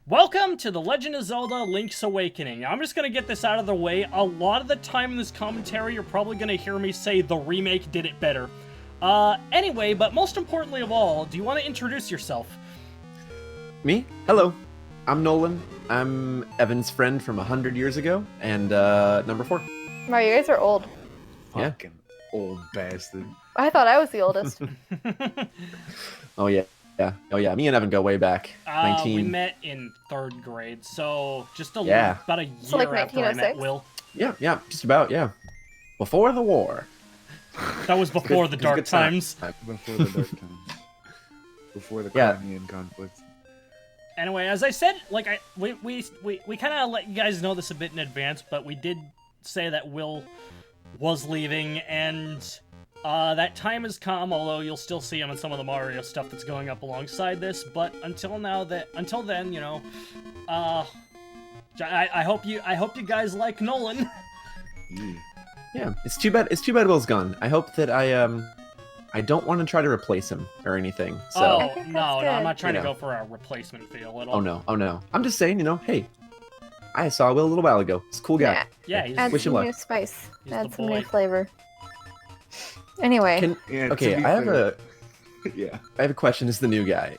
Welcome to The Legend of Zelda Link's Awakening. I'm just gonna get this out of the way. A lot of the time in this commentary, you're probably gonna hear me say the remake did it better. Anyway, but most importantly of all, do you want to introduce yourself? Me? Hello. I'm Nolan. I'm Evan's friend from 100 years ago, and number 4. Wow, you guys are old. Yeah. Fucking old bastard. I thought I was the oldest. Oh yeah. Yeah. Oh yeah. Me and Evan go way back. 19. We met in 3rd grade, so just about a year So, like, after I met 1906? Will. Yeah. Just about. Yeah. Before the war. That was before the Good dark times. Before the dark times. Before the Yeah. Crimean conflict. Anyway, as I said, like we kind of let you guys know this a bit in advance, but we did say that Will was leaving, and that time has come. Although you'll still see him in some of the Mario stuff that's going up alongside this. But until then, you know, I hope you guys like Nolan. Yeah. Yeah. It's too bad. Will's gone. I hope that I don't want to try to replace him or anything. So. Oh, I think no, that's I'm good. not trying to You go know. for a replacement feel at all. Oh no. I'm just saying, hey, I saw Will a little while ago. He's a cool guy. Yeah, he's, Add Wish him some luck. new spice. He's Add the some boy. new flavor. Anyway, Yeah, to Okay, be I have fair. Yeah. a question as the new guy.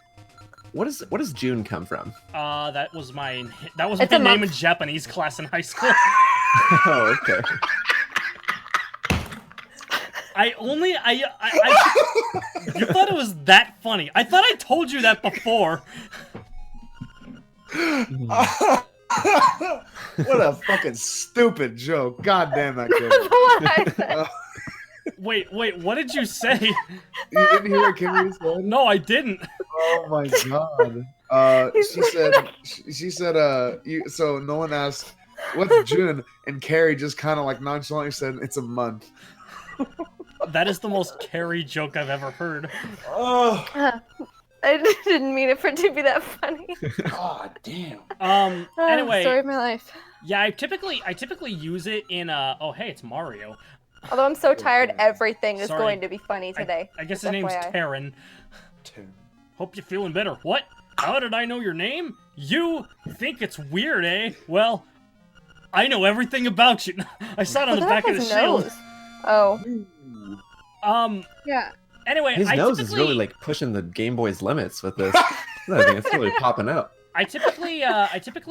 What does June come from? that was my It's name a month. in Japanese class in high school. Oh, okay. You thought it was that funny. I thought I told you that before. What a fucking stupid joke. God damn that that's kid. what I said. Wait, what did you say? You didn't hear what Kimmy said? No, I didn't. Oh my god. She said, so no one asked, what's June? And Carrie just kind of like nonchalantly said, it's a month. That is the most Carrie joke I've ever heard. Oh, I didn't mean it for it to be that funny. god damn. Anyway, Story of my life. yeah, I typically use it in oh hey, it's Mario. Although I'm so tired, everything is Sorry. going to be funny today. I guess Just his name's FYI. Taryn. Tim. Hope you're feeling better. What? How did I know your name? You think it's weird, eh? Well, I know everything about you. I saw it on the Look back at of the his shield. nose. Oh, yeah. Anyway, His I nose is really typically- like pushing the Game Boy's limits with this. I think it's really popping out. I typically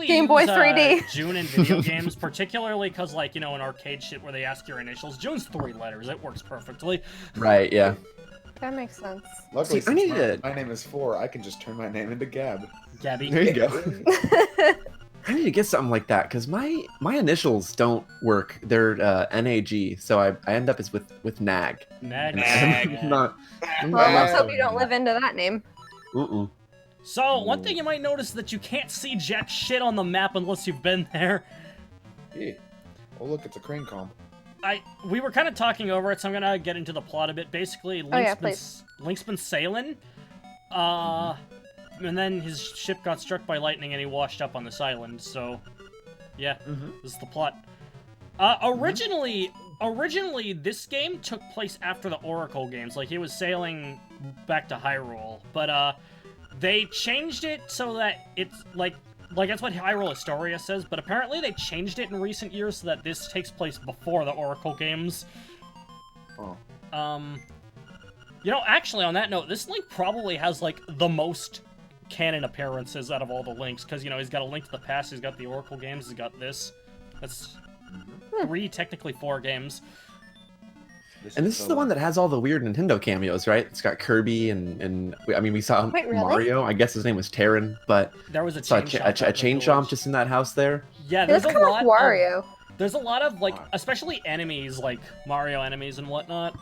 Game Boy use, 3D. June in video games, particularly because, like, you know, in arcade shit where they ask your initials, June's 3 letters. It works perfectly. Right? Yeah. That makes sense. Luckily, See, I since need to- my name is 4, I can just turn my name into Gab. Gabby. There you go. I need to get something like that because my initials don't work. They're NAG, so I end up as with Nag. Nag. I'm not. I'm Well, let's not hope you don't live into that name. Mm-mm. So, one thing you might notice is that you can't see jack shit on the map unless you've been there. Yeah. Oh, look, it's a crane comp. We were kind of talking over it, so I'm gonna get into the plot a bit. Basically, Link's been sailing, and then his ship got struck by lightning and he washed up on this island. So, yeah, this is the plot. Originally, this game took place after the Oracle games. Like, he was sailing back to Hyrule, but they changed it so that it's like that's what Hyrule Historia says. But apparently, they changed it in recent years so that this takes place before the Oracle games. Oh. You know, actually, on that note, this Link probably has, like, the most canon appearances out of all the Links, because, you know, he's got a Link to the Past, he's got the Oracle games, he's got this. That's 3, technically 4 games. And this is the one that has all the weird Nintendo cameos, right? It's got Kirby and I mean, we saw Wait, really? Mario. I guess his name was Tarin, but There was a saw chain a shop. chain chomp just in that house there. Yeah, It's there's a kind of lot like Wario. There's a lot of, like, Wow. especially enemies, like Mario enemies and whatnot.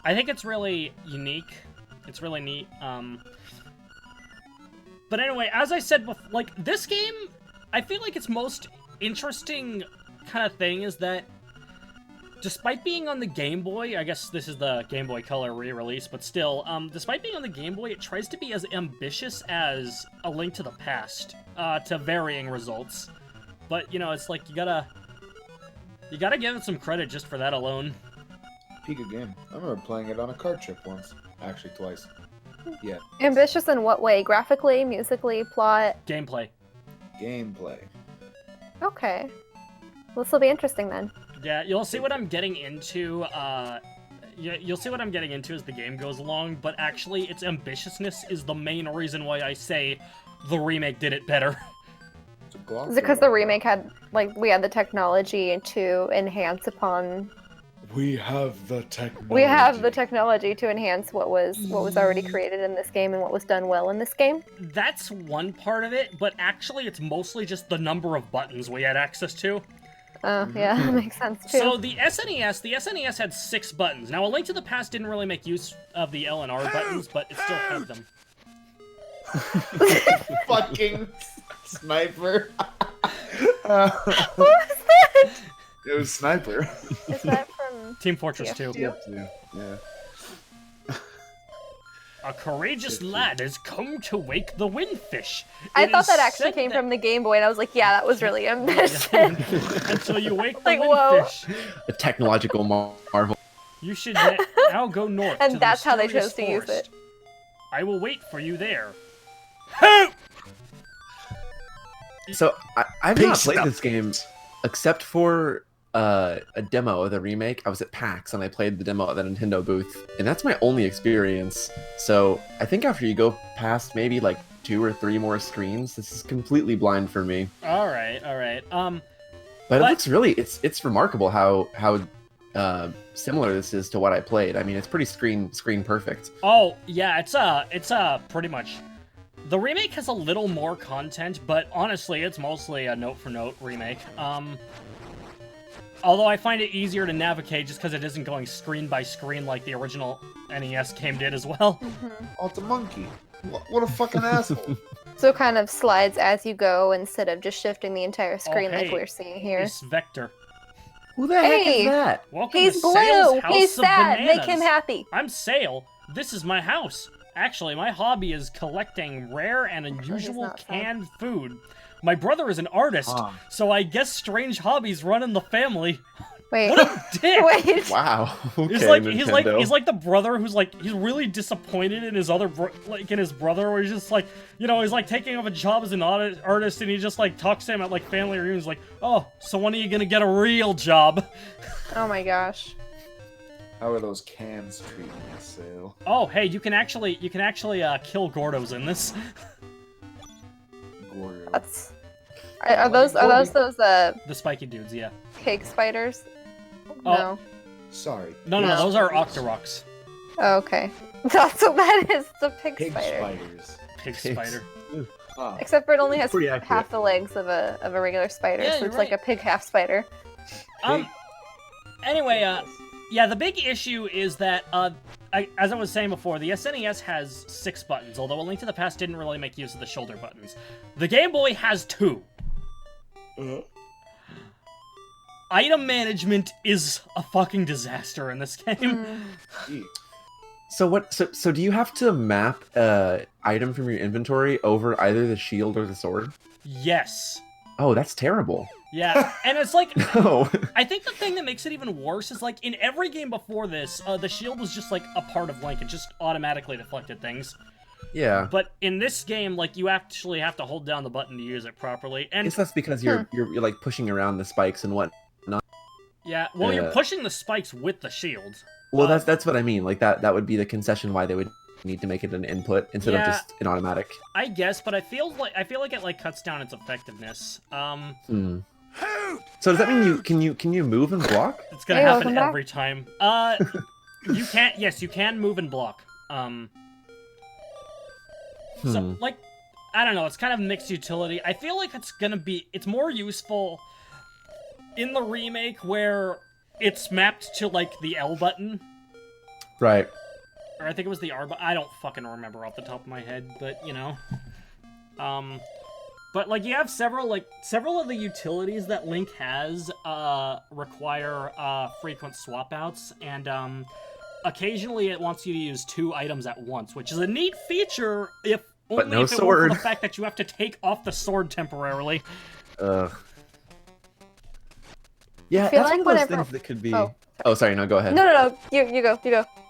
I think it's really unique. It's really neat. But anyway, as I said before, like, this game, I feel like its most interesting kind of thing is that despite being on the Game Boy, I guess this is the Game Boy Color re-release, but still, despite being on the Game Boy, it tries to be as ambitious as A Link to the Past, to varying results. But, you know, it's like, you gotta give it some credit just for that alone. Peak of game. I remember playing it on a card trip once. Actually, twice. Yeah. Ambitious in what way? Graphically, musically, plot? Gameplay. Gameplay. Okay. Well, this will be interesting then. Yeah, you'll see what I'm getting into, you'll see what I'm getting into as the game goes along, but actually, its ambitiousness is the main reason why I say the remake did it better. Is it because the remake had, like, we had the technology to enhance upon... We have the technology. We have the technology to enhance what was already created in this game and what was done well in this game? That's one part of it, but actually it's mostly just the number of buttons we had access to. Oh, yeah, that makes sense too. So the SNES had 6 buttons. Now, A Link to the Past didn't really make use of the L and R buttons, but it still had them. Fucking sniper. What was that? It was sniper. Is that from... Team Fortress 2. Yeah. A courageous lad has come to wake the windfish. I It thought is that actually said came that- from the Game Boy, and I was like, yeah, that was really ambitious. Until you wake the Like, whoa. windfish. A technological marvel. You should now go north And to the that's how they mysterious chose to use forest. it. I will wait for you there. Help! So I've not Peace played out. this game except for a demo of the remake. I was at PAX and I played the demo at the Nintendo booth, and that's my only experience. So I think after you go past maybe like 2 or 3 more screens, this is completely blind for me. All right. But it What? looks really it's remarkable how similar this is to what I played. I mean, it's pretty screen perfect. Oh yeah, it's pretty much. The remake has a little more content, but honestly, it's mostly a note-for-note remake. Although I find it easier to navigate just because it isn't going screen by screen like the original NES game did as well. Oh, it's a monkey. What a fucking asshole. So it kind of slides as you go instead of just shifting the entire screen like hey, we're seeing here. It's Vector. Who the heck Hey! is that? Welcome He's to blue! Sale's House He's of sad! Bananas. Make him happy! I'm Sale. This is my house. Actually, my hobby is collecting rare and he's unusual not sad. canned food. My brother is an artist, Huh. so I guess strange hobbies run in the family. Wait. What a dick! Wait. Wow. Okay, He's like Nintendo. he's like the brother who's like he's really disappointed in his other in his brother, where he's just like, you know, he's like taking up a job as an artist, and he just like talks to him at like family reunions like, oh, so when are you gonna get a real job? Oh my gosh. How are those cans treating you, Sale? Oh, hey, you can actually kill Gordos in this. Gordo. That's... Are those The spiky dudes, yeah. pig spiders? Oh. No. Sorry. No, No. those are Octoroks. Oh, okay. That's what that is. It's a pig, Pig spider. spiders. Pig Pigs. spider. Ah. Except for it only has Pretty accurate. half the legs of a regular spider, Yeah, so you're it's like a right. pig half spider. Anyway, yeah, the big issue is that, as I was saying before, the SNES has 6 buttons, although A Link to the Past didn't really make use of the shoulder buttons. The Game Boy has 2. Item management is a fucking disaster in this game. Gee. So what? So do you have to map item from your inventory over either the shield or the sword? Yes. Oh, that's terrible. Yeah, and it's like, No. I think the thing that makes it even worse is, like, in every game before this, the shield was just, like, a part of Link. It just automatically deflected things. Yeah. But in this game, like, you actually have to hold down the button to use it properly. I And, guess that's because you're like pushing around the spikes and what. yeah, well, you're Yeah. pushing the spikes with the shield. Well, that's what I mean. Like that would be the concession why they would need to make it an input instead of Yeah. just an automatic. I guess, but I feel like it, like, cuts down its effectiveness. Hmm. So does that mean can you move and block? It's gonna Hey, happen welcome back. every time. You can't, yes, you can move and block. So, Hmm. like, I don't know, it's kind of mixed utility. I feel like it's more useful in the remake where it's mapped to, like, the L button. Right. Or I think it was the R button. I don't fucking remember off the top of my head, but, you know. But, like, you have several of the utilities that Link has, require, frequent swap outs, and, occasionally it wants you to use 2 items at once, which is a neat feature if But only no if it weren't for the sword. fact that you have to take off the sword temporarily. Yeah, feel that's like one of those whenever- things that could be. Oh. Oh, sorry. No, go ahead. No. You go.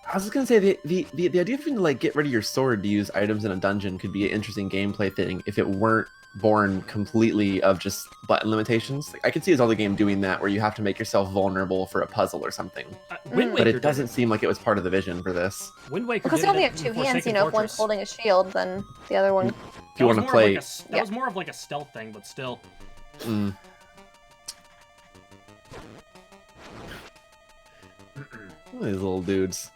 I was just gonna say the idea of having to like get rid of your sword to use items in a dungeon could be an interesting gameplay thing if it weren't born completely of just button limitations. Like, I could see a Zelda game doing that where you have to make yourself vulnerable for a puzzle or something. But it doesn't seem like it was part of the vision for this. Wind Waker Because you only have two hands, you know, if one's holding a shield, then the other one... If you want to play... that was more of like a stealth thing, but still. Mm. These little dudes.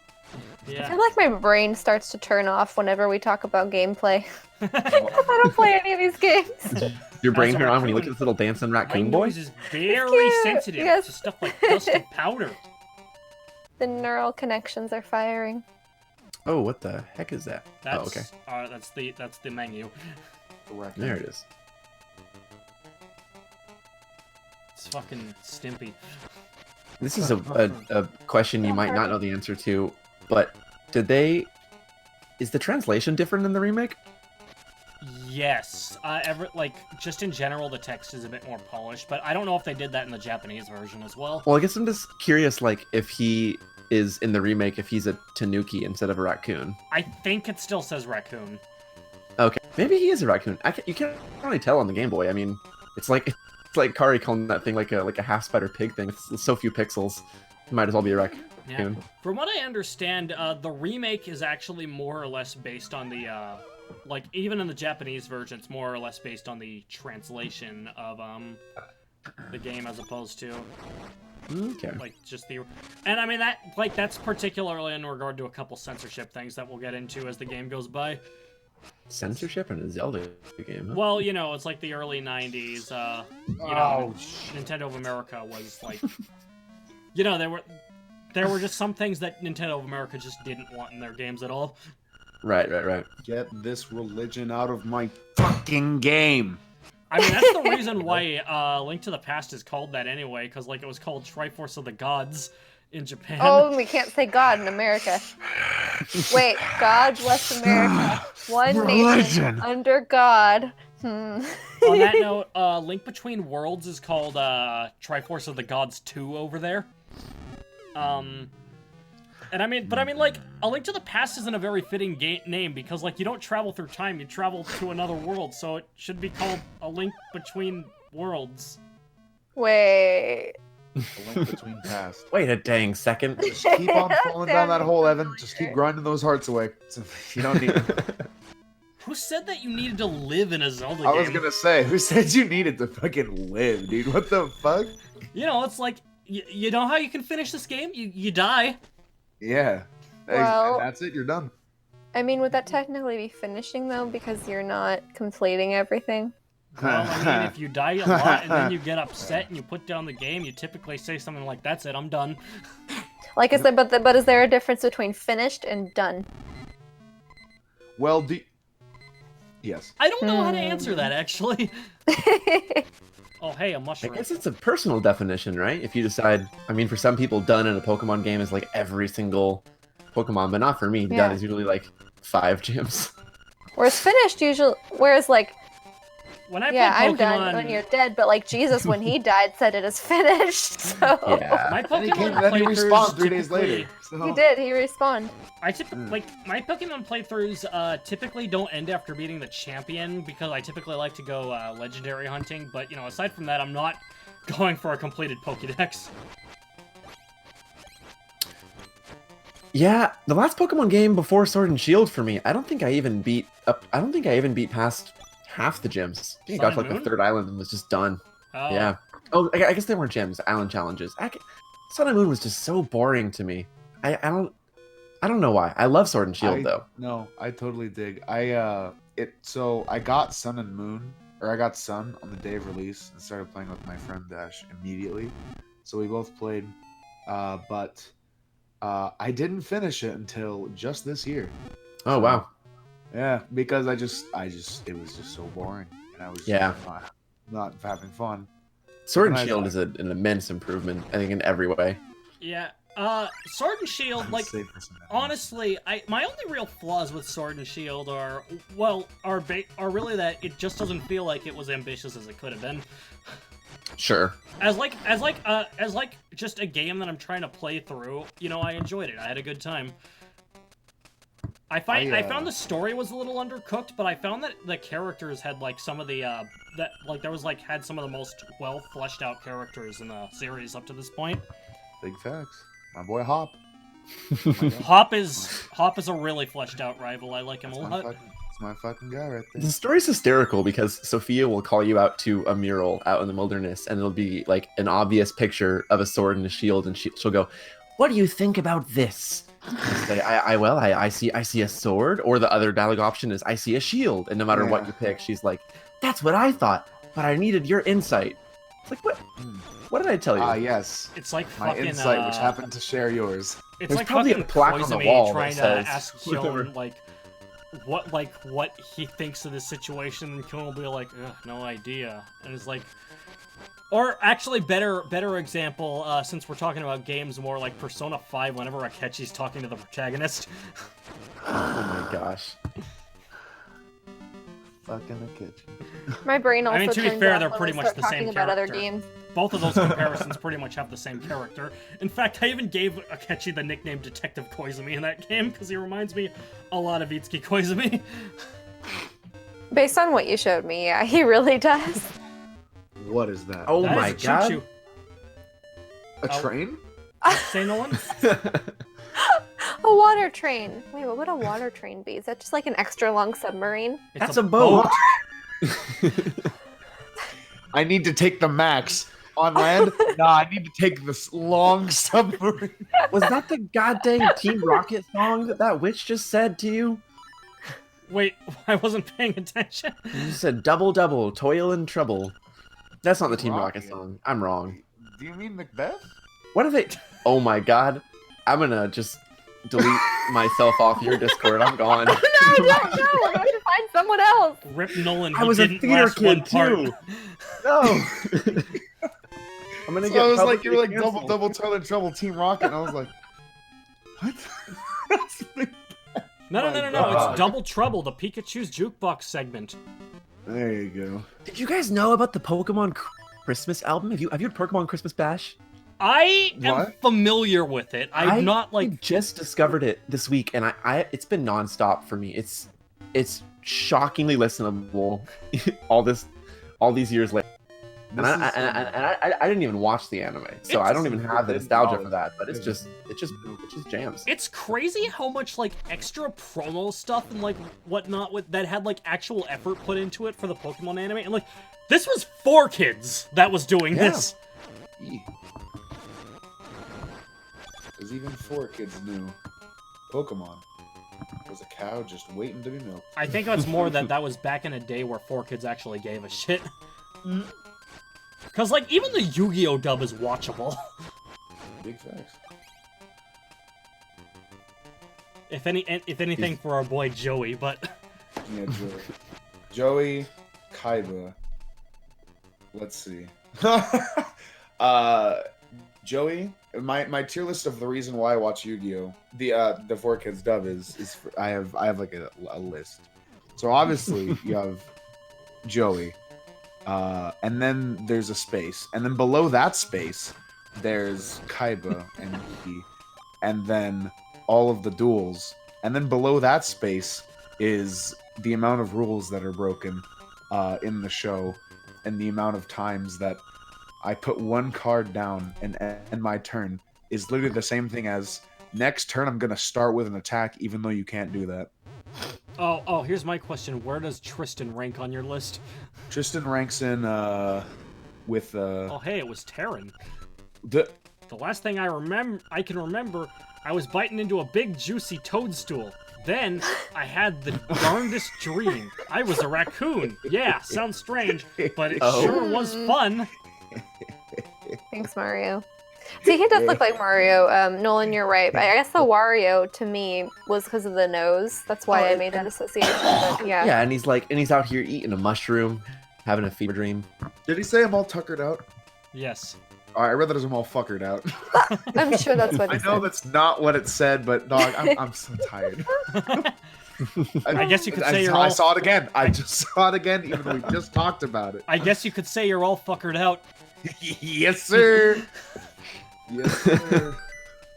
Yeah. I feel like my brain starts to turn off whenever we talk about gameplay. I don't play any of these games. Your brain turn on when you look at this little dancing raccoon boy? My nose is very sensitive to stuff like dust and powder. The neural connections are firing. Oh, what the heck is that? That's, oh, okay. That's the menu. There it is. It's fucking Stimpy. This is a question you might not know the answer to, but is the translation different in the remake? Yes. Just in general, the text is a bit more polished, but I don't know if they did that in the Japanese version as well. Well, I guess I'm just curious, like, if he is in the remake, if he's a tanuki instead of a raccoon. I think it still says raccoon. Okay, maybe he is a raccoon. You can't really tell on the Game Boy. I mean, it's like Kari calling that thing like a half spider pig thing. It's so few pixels. It might as well be a raccoon. Yeah. From what I understand, the remake is actually more or less based on the, even in the Japanese version, it's more or less based on the translation of, the game as opposed to, okay. And I mean, that's particularly in regard to a couple censorship things that we'll get into as the game goes by. Censorship in a Zelda game, huh? Well, you know, it's like the early 90s, Nintendo of America was like, you know, there were just some things that Nintendo of America just didn't want in their games at all. Right. Get this religion out of my fucking game. I mean, that's the reason why Link to the Past is called that anyway, because like it was called Triforce of the Gods in Japan. Oh, we can't say God in America. Wait, God bless America. One nation under God. On that note, Link Between Worlds is called Triforce of the Gods 2 over there. And I mean, like, A Link to the Past isn't a very fitting name because, like, you don't travel through time, you travel to another world, so it should be called A Link Between Worlds. Wait. A Link Between Past. Wait a dang second. Just keep on falling down that hole, Evan. Just keep grinding those hearts away. You don't need it. Who said that you needed to live in a Zelda game? I was gonna say, who said you needed to fucking live, dude? What the fuck? You know, it's like, you know how you can finish this game? You die. Yeah. Well, and that's it, you're done. I mean, would that technically be finishing, though, because you're not completing everything? Well, I mean, if you die a lot and then you get upset and you put down the game, you typically say something like, that's it, I'm done. Like I said, but is there a difference between finished and done? Well, yes. I don't know how to answer that, actually. Oh, hey, a mushroom. I guess it's a personal definition, right? If you decide, I mean, for some people, done in a Pokemon game is like every single Pokemon, but not for me. Done is usually like 5 gyms. Whereas finished like, when I I'm Pokemon... done when you're dead, but like Jesus, when he died, said it is finished. So yeah. My Pokemon then he playthroughs respawned 3 days typically- later. So. he did. He respawned. My Pokemon playthroughs typically don't end after beating the champion because I typically like to go legendary hunting. But you know, aside from that, I'm not going for a completed Pokédex. Yeah, the last Pokemon game before Sword and Shield for me, I don't think I even beat past half the gyms. I think I got to like the 3rd island and was just done. Oh. Yeah. Oh, I guess they weren't gyms, island challenges. Sun and Moon was just so boring to me. I don't know why. I love Sword and Shield though. No, I totally dig. So I got Sun and Moon, or I got Sun on the day of release and started playing with my friend Dash immediately. So we both played, but I didn't finish it until just this year. Oh wow. Yeah, because it was just so boring, and I was not having fun. Sword and Shield is an immense improvement, I think, in every way. Yeah. Sword and Shield, like, honestly, my only real flaws with Sword and Shield are really that it just doesn't feel like it was ambitious as it could have been. Sure. As just a game that I'm trying to play through, you know, I enjoyed it. I had a good time. I found the story was a little undercooked, but I found that the characters had like some of the had some of the most well fleshed out characters in the series up to this point. Big facts. My boy Hop. Hop is a really fleshed out rival. I like him a lot. It's my fucking guy right there. The story's hysterical because Sophia will call you out to a mural out in the wilderness, and it'll be like an obvious picture of a sword and a shield, and she'll go, "What do you think about this?" Say, I see a sword, or the other dialogue option is I see a shield, and no matter what you pick, she's like, "That's what I thought, but I needed your insight." It's like, what did I tell you? Yes. It's like my fucking, insight, which happened to share yours. It's There's like probably fucking a plaque on the Koizumi wall trying that to says ask Killen what he thinks of this situation, and Killen will be like, "Ugh, no idea," and it's like. Or actually, better example, since we're talking about games more like Persona 5, whenever Akechi's talking to the protagonist. Oh my gosh. Fucking Akechi. My brain also. I mean, to be turns fair, off they're when pretty we much start the talking same about other character. games. Both of those comparisons pretty much have the same character. In fact, I even gave Akechi the nickname Detective Koizumi in that game, because he reminds me a lot of Itsuki Koizumi. Based on what you showed me, yeah, he really does. What is that? Oh That my is a god. choo-choo. A train? Say Nolan? A water train. Wait, what would a water train be? Is that just like an extra long submarine? It's That's a boat. I need to take the Max on land. Nah, I need to take this long submarine. Was that the goddamn Team Rocket song that witch just said to you? Wait, I wasn't paying attention. You said double double, toil and trouble. That's not the Team Rocket Rocket. song. I'm wrong. Do you mean Macbeth? What are they? Oh my god. I'm gonna just delete myself off your Discord. I'm gone. No, we're going to find someone else. Rip Nolan, I he was a didn't theater last one kid part. too. No. I'm gonna So get. I was like, publicly you were like canceled. double toil and trouble, Team Rocket, and I was like, what? That's the- No, My it's God. Double Trouble, the Pikachu's jukebox segment. There you go. Did you guys know about the Pokemon Christmas album? Have you heard Pokemon Christmas Bash? I am What? familiar with it. I'm not I like just discovered it this week, and I it's been nonstop for me. It's shockingly listenable all these years later. And I didn't even watch the anime, so I don't even have the nostalgia for that. But it just jams. it's crazy how much like extra promo stuff and like whatnot that had like actual effort put into it for the Pokemon anime, and like this was 4Kids that was doing Yeah. this. Because even 4Kids knew Pokemon was a cow just waiting to be milked. I think it's more that was back in a day where 4Kids actually gave a shit. Cause like even the Yu-Gi-Oh dub is watchable. Big facts. If anything for our boy Joey, but Yeah, Joey. Joey, Kaiba. Let's see. Joey, my tier list of the reason why I watch Yu-Gi-Oh, the 4Kids dub is I have like a list. So obviously you have Joey, and then there's a space, and then below that space there's Kaiba and Yuki, and then all of the duels, and then below that space is the amount of rules that are broken in the show, and the amount of times that I put one card down and end my turn is literally the same thing as next turn I'm gonna start with an attack, even though you can't do that. oh, here's my question: where does Tristan rank on your list? Tristan ranks in with Oh, hey, it was Terran. the The last thing I can remember, I was biting into a big juicy toadstool. Then I had the darndest dream. I was a raccoon. Yeah, sounds strange, but it Oh. sure was fun. Thanks, Mario. See, he does look like Mario. Nolan, you're right. But I guess the Wario, to me, was because of the nose. That's why I made that association. But yeah. Yeah, and he's out here eating a mushroom, having a fever dream. did he say I'm all tuckered out? Yes. I read that as I'm all fuckered out. I'm sure that's what I it know said. that's not what it said, but dog, I'm so tired. I guess you could say you're I all. saw it again. I just saw it again, even though we just talked about it. I guess you could say you're all fuckered out. Yes, sir. Yes, sir.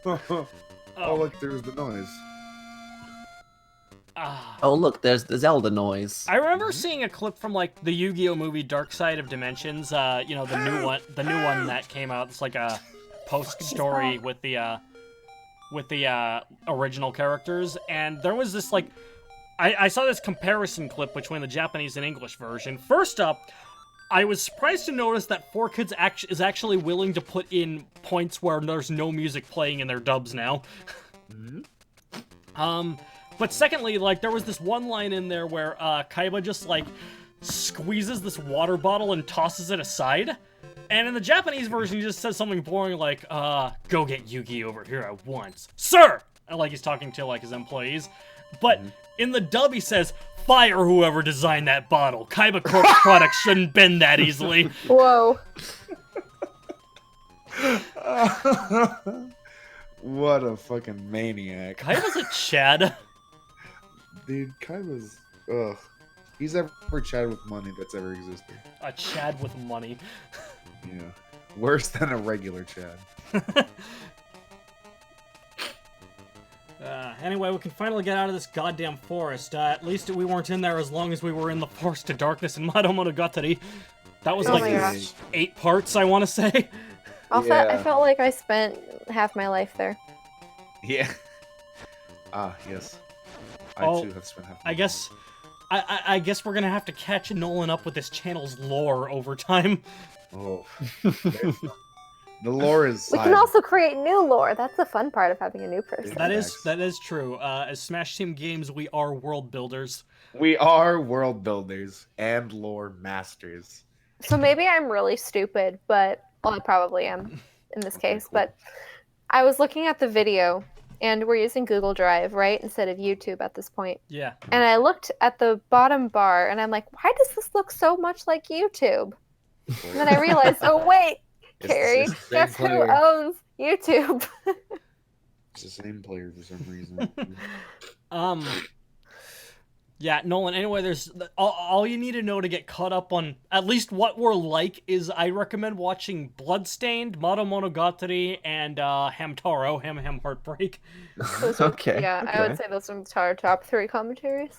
Oh, Oh, look, there's the noise. Oh, look, there's the Zelda noise. I remember seeing a clip from like the Yu-Gi-Oh movie Dark Side of Dimensions. You know, the new one that came out. It's like a post story with the original characters, and there was this like, I saw this comparison clip between the Japanese and English version. First up, I was surprised to notice that 4Kids is actually willing to put in points where there's no music playing in their dubs now. But secondly, like, there was this one line in there where Kaiba just like squeezes this water bottle and tosses it aside. And in the Japanese version, he just says something boring like, go get Yugi over here at once. Sir! And like he's talking to like his employees. But in the dub, he says, fire whoever designed that bottle. Kaiba Corp's product shouldn't bend that easily. Whoa. What a fucking maniac. Kaiba's a Chad. Dude, Kaiba's... Ugh. He's ever Chad with money that's ever existed. A Chad with money. Yeah. Worse than a regular Chad. Anyway, we can finally get out of this goddamn forest. At least we weren't in there as long as we were in the Forest of Darkness in Monogatari. That was Oh like my gosh. 8 parts, I want to say. I felt like I spent half my life there. Yeah. Ah, yes. I Oh, too have spent half. I guess... I guess we're gonna have to catch Nolan up with this channel's lore over time. Oh. The lore is. We can also create new lore. That's the fun part of having a new person. That is true. As Smash Team Games, we are world builders. We are world builders and lore masters. So maybe I'm really stupid, but well, I probably am in this case. Cool. But I was looking at the video, and we're using Google Drive, right, instead of YouTube at this point. Yeah. And I looked at the bottom bar, and I'm like, why does this look so much like YouTube? And then I realized, oh wait, Carrie, it's the same guess who player. owns YouTube? It's the same player for some reason. Yeah, Nolan, anyway, there's... All you need to know to get caught up on at least what we're like is I recommend watching Bloodstained, Monogatari, and Hamtaro, Ham Heartbreak. Okay. Yeah, I would say those are our top 3 commentaries.